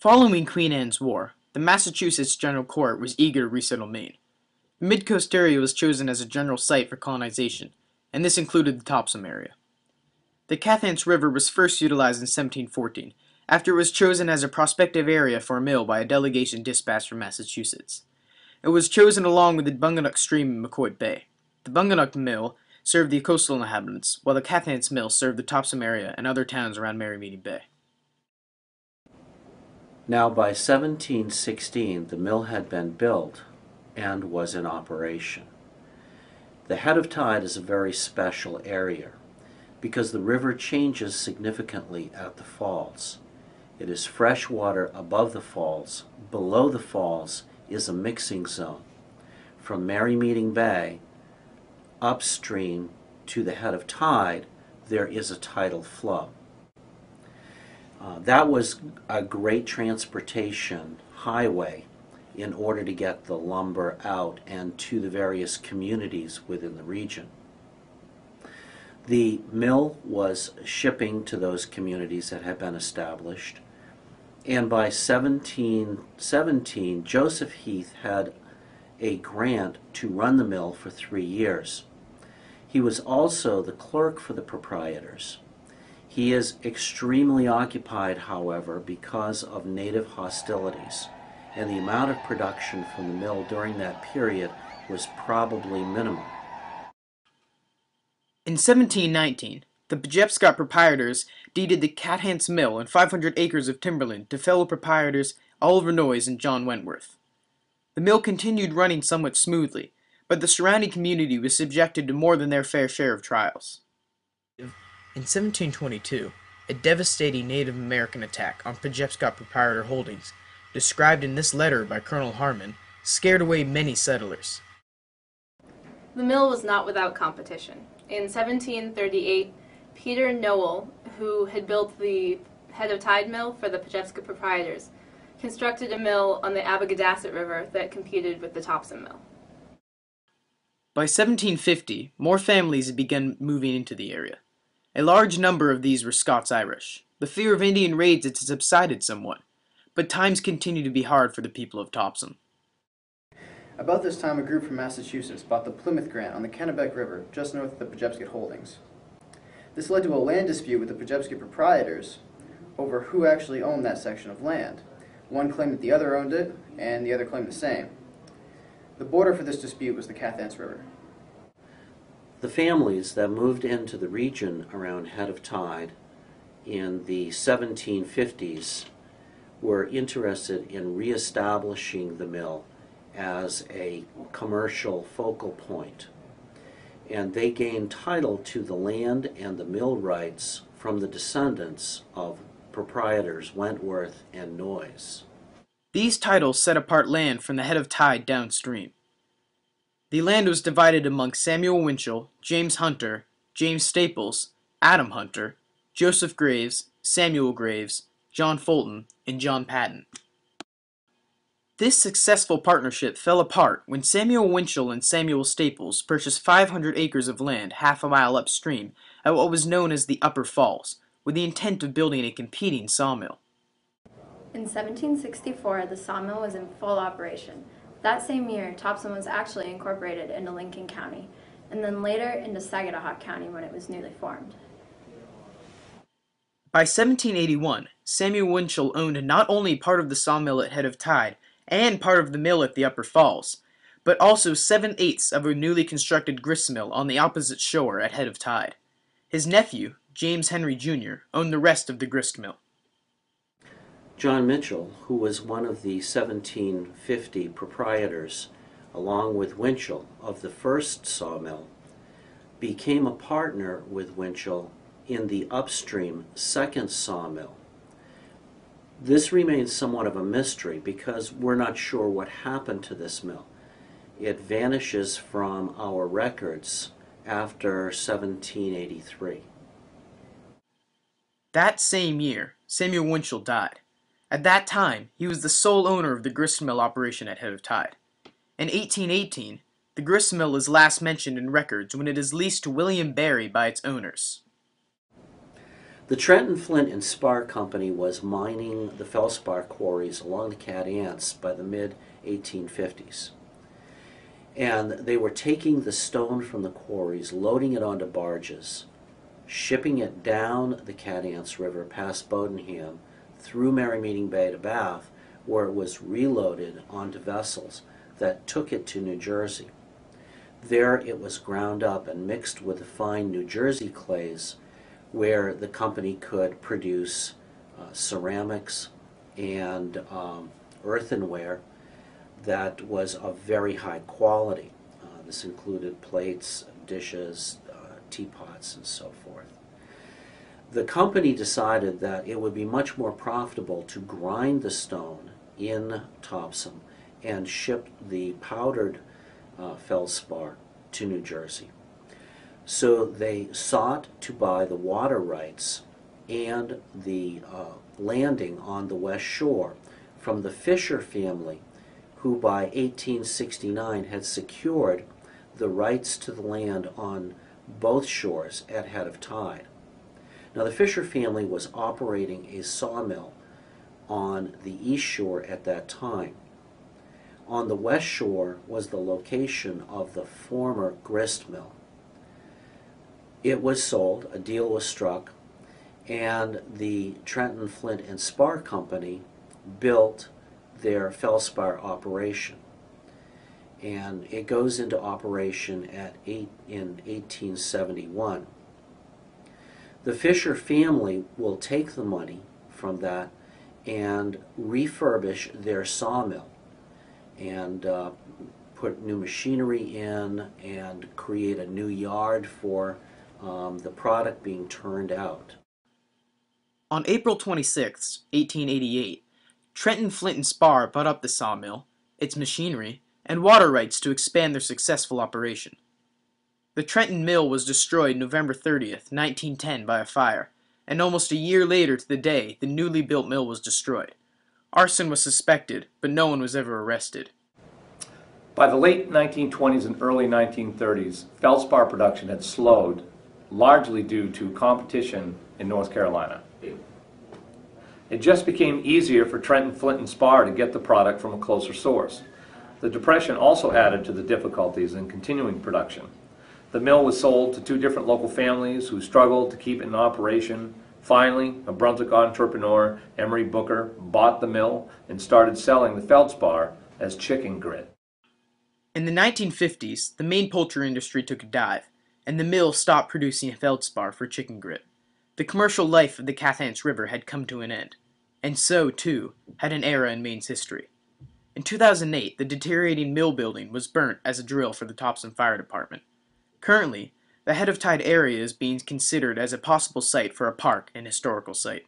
Following Queen Anne's War, the Massachusetts General Court was eager to resettle Maine. The Mid-Coast area was chosen as a general site for colonization, and this included the Topsom area. The Cathance River was first utilized in 1714, after it was chosen as a prospective area for a mill by a delegation dispatched from Massachusetts. It was chosen along with the Bunganuck Stream in McCoy Bay. The Bunganuck Mill served the coastal inhabitants, while the Cathance Mill served the Topsom area and other towns around Merrymeeting Bay. Now by 1716 the mill had been built and was in operation. The head of tide is a very special area because the river changes significantly at the falls. It is fresh water above the falls. Below the falls is a mixing zone. From Merrymeeting Bay upstream to the head of tide there is a tidal flow. That was a great transportation highway in order to get the lumber out and to the various communities within the region. The mill was shipping to those communities that had been established, and by 1717 Joseph Heath had a grant to run the mill for 3 years. He was also the clerk for the proprietors. He is extremely occupied, however, because of native hostilities, and the amount of production from the mill during that period was probably minimal. In 1719, the Pejepscot proprietors deeded the Cathance Mill and 500 acres of timberland to fellow proprietors Oliver Noyes and John Wentworth. The mill continued running somewhat smoothly, but the surrounding community was subjected to more than their fair share of trials. In 1722, a devastating Native American attack on Pejepscot proprietor holdings, described in this letter by Colonel Harmon, scared away many settlers. The mill was not without competition. In 1738, Peter Nowell, who had built the head of tide mill for the Pejepscot proprietors, constructed a mill on the Abagadasset River that competed with the Topsom mill. By 1750, more families had begun moving into the area. A large number of these were Scots-Irish. The fear of Indian raids had subsided somewhat, but times continued to be hard for the people of Topsom. About this time, a group from Massachusetts bought the Plymouth Grant on the Kennebec River, just north of the Pejepscot holdings. This led to a land dispute with the Pejepscot proprietors over who actually owned that section of land. One claimed that the other owned it, and the other claimed the same. The border for this dispute was the Cathance River. The families that moved into the region around head of tide in the 1750s were interested in reestablishing the mill as a commercial focal point. And they gained title to the land and the mill rights from the descendants of proprietors Wentworth and Noyes. These titles set apart land from the head of tide downstream. The land was divided among Samuel Winchell, James Hunter, James Staples, Adam Hunter, Joseph Graves, Samuel Graves, John Fulton, and John Patton. This successful partnership fell apart when Samuel Winchell and Samuel Staples purchased 500 acres of land half a mile upstream at what was known as the Upper Falls, with the intent of building a competing sawmill. In 1764, the sawmill was in full operation. That same year, Topsom was actually incorporated into Lincoln County, and then later into Sagadahoc County when it was newly formed. By 1781, Samuel Winchell owned not only part of the sawmill at head of tide and part of the mill at the Upper Falls, but also 7/8 of a newly constructed gristmill on the opposite shore at head of tide. His nephew, James Henry Jr., owned the rest of the gristmill. John Mitchell, who was one of the 1750 proprietors, along with Winchell, of the first sawmill, became a partner with Winchell in the upstream second sawmill. This remains somewhat of a mystery because we're not sure what happened to this mill. It vanishes from our records after 1783. That same year, Samuel Winchell died. At that time, he was the sole owner of the gristmill operation at head of tide. In 1818, the gristmill is last mentioned in records when it is leased to William Barry by its owners. The Trenton Flint and Spar Company was mining the feldspar quarries along the Cathance by the mid-1850s. And they were taking the stone from the quarries, loading it onto barges, shipping it down the Cathance River past Bodenham, through Merrymeeting Bay to Bath, where it was reloaded onto vessels that took it to New Jersey. There it was ground up and mixed with the fine New Jersey clays, where the company could produce ceramics and earthenware that was of very high quality. This included plates, dishes, teapots, and so forth. The company decided that it would be much more profitable to grind the stone in Topsom and ship the powdered feldspar to New Jersey. So they sought to buy the water rights and the landing on the West Shore from the Fisher family, who by 1869 had secured the rights to the land on both shores at head of tide. Now the Fisher family was operating a sawmill on the East Shore at that time. On the West Shore was the location of the former grist mill. It was sold, a deal was struck, and the Trenton Flint and Spar Company built their feldspar operation. And it goes into operation in 1871. The Fisher family will take the money from that and refurbish their sawmill and put new machinery in and create a new yard for the product being turned out. On April 26, 1888, Trenton Flint and Spar bought up the sawmill, its machinery, and water rights to expand their successful operation. The Trenton mill was destroyed November 30th, 1910 by a fire, and almost a year later to the day, the newly built mill was destroyed. Arson was suspected, but no one was ever arrested. By the late 1920s and early 1930s, feldspar production had slowed, largely due to competition in North Carolina. It just became easier for Trenton Flint and Spar to get the product from a closer source. The Depression also added to the difficulties in continuing production. The mill was sold to two different local families who struggled to keep it in operation. Finally, a Brunswick entrepreneur, Emery Booker, bought the mill and started selling the feldspar as chicken grit. In the 1950s, the Maine poultry industry took a dive, and the mill stopped producing feldspar for chicken grit. The commercial life of the Cathance River had come to an end, and so, too, had an era in Maine's history. In 2008, the deteriorating mill building was burnt as a drill for the Topsom Fire Department. Currently, the head of tide area is being considered as a possible site for a park and historical site.